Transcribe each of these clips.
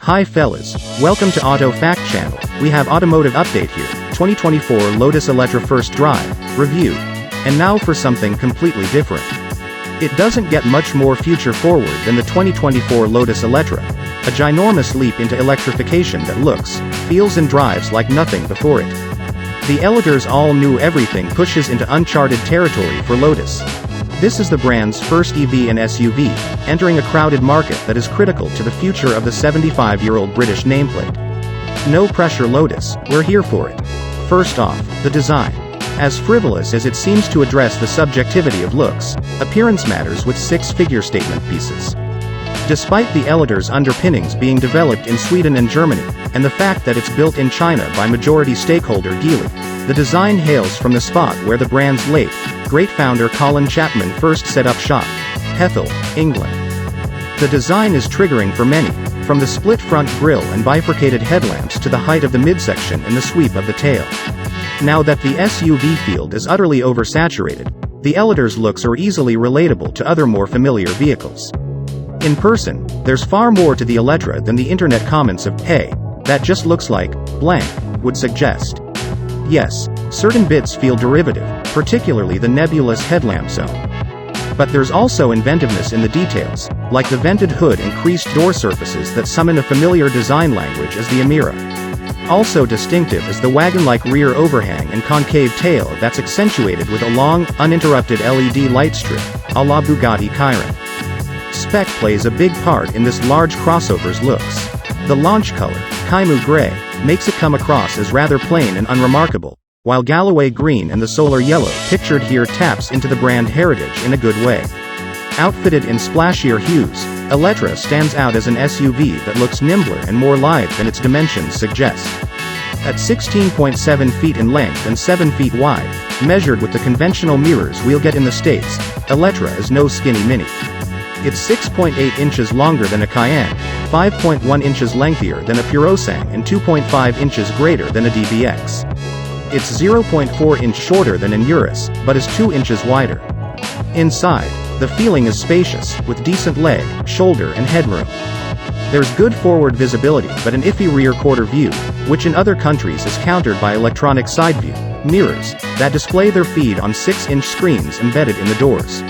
Hi fellas, welcome to Auto Fact Channel. We have automotive update here, 2024 Lotus Eletre First Drive, review. And now for something completely different. It doesn't get much more future forward than the 2024 Lotus Eletre, a ginormous leap into electrification that looks, feels and drives like nothing before it. The Eletre's all-new everything pushes into uncharted territory for Lotus. This is the brand's first EV and SUV, entering a crowded market that is critical to the future of the 75-year-old British nameplate. No pressure Lotus, we're here for it. First off, the design. As frivolous as it seems to address the subjectivity of looks, appearance matters with 6 figure statement pieces. Despite the Eletre's underpinnings being developed in Sweden and Germany, and the fact that it's built in China by majority stakeholder Geely, the design hails from the spot where the brand's late, great founder Colin Chapman first set up shop, Hethel, England. The design is triggering for many, from the split front grille and bifurcated headlamps to the height of the midsection and the sweep of the tail. Now that the SUV field is utterly oversaturated, the Eletre's looks are easily relatable to other more familiar vehicles. In person, there's far more to the Eletre than the internet comments of, "Hey, that just looks like blank," would suggest. Yes, certain bits feel derivative, particularly the nebulous headlamp zone. But there's also inventiveness in the details, like the vented hood and creased door surfaces that summon a familiar design language as the Emira. Also distinctive is the wagon-like rear overhang and concave tail that's accentuated with a long, uninterrupted LED light strip, a la Bugatti Chiron. Spec plays a big part in this large crossover's looks. The launch color, Kaimu Gray, makes it come across as rather plain and unremarkable, while Galloway Green and the Solar Yellow pictured here taps into the brand heritage in a good way. Outfitted in splashier hues, Eletre stands out as an SUV that looks nimbler and more lithe than its dimensions suggest. At 16.7 feet in length and 7 feet wide, measured with the conventional mirrors we'll get in the States, Eletre is no skinny mini. It's 6.8 inches longer than a Cayenne, 5.1 inches lengthier than a Purosangue and 2.5 inches greater than a DBX. It's 0.4 inch shorter than an Urus, but is 2 inches wider. Inside, the feeling is spacious, with decent leg, shoulder and headroom. There's good forward visibility but an iffy rear quarter view, which in other countries is countered by electronic side view mirrors that display their feed on 6-inch screens embedded in the doors.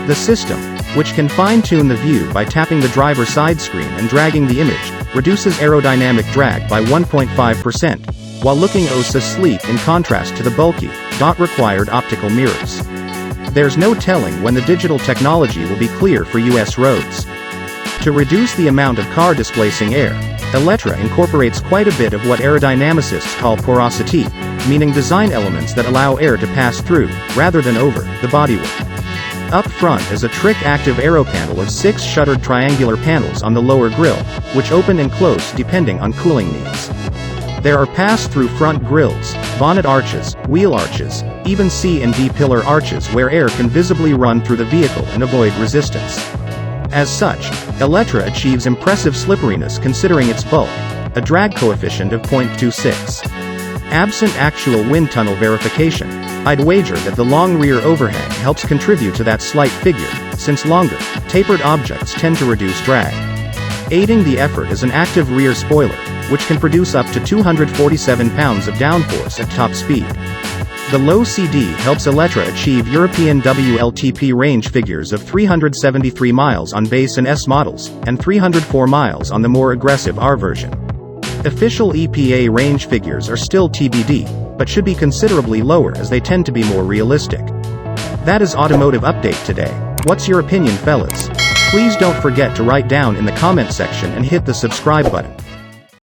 The system, which can fine-tune the view by tapping the driver's side screen and dragging the image, reduces aerodynamic drag by 1.5%, while looking oh so sleek in contrast to the bulky, dot-required optical mirrors. There's no telling when the digital technology will be clear for US roads. To reduce the amount of car displacing air, Eletre incorporates quite a bit of what aerodynamicists call porosity, meaning design elements that allow air to pass through, rather than over, the bodywork. Up front is a trick-active aero panel of 6 shuttered triangular panels on the lower grille, which open and close depending on cooling needs. There are pass-through front grilles, bonnet arches, wheel arches, even C and D pillar arches where air can visibly run through the vehicle and avoid resistance. As such, Eletre achieves impressive slipperiness considering its bulk, a drag coefficient of 0.26. Absent actual wind tunnel verification, I'd wager that the long rear overhang helps contribute to that slight figure, since longer, tapered objects tend to reduce drag. Aiding the effort is an active rear spoiler, which can produce up to 247 pounds of downforce at top speed. The low CD helps Eletre achieve European WLTP range figures of 373 miles on base and S models, and 304 miles on the more aggressive R version. Official EPA range figures are still TBD, but should be considerably lower as they tend to be more realistic. That is Automotive Update today. What's your opinion fellas? Please don't forget to write down in the comment section and hit the subscribe button.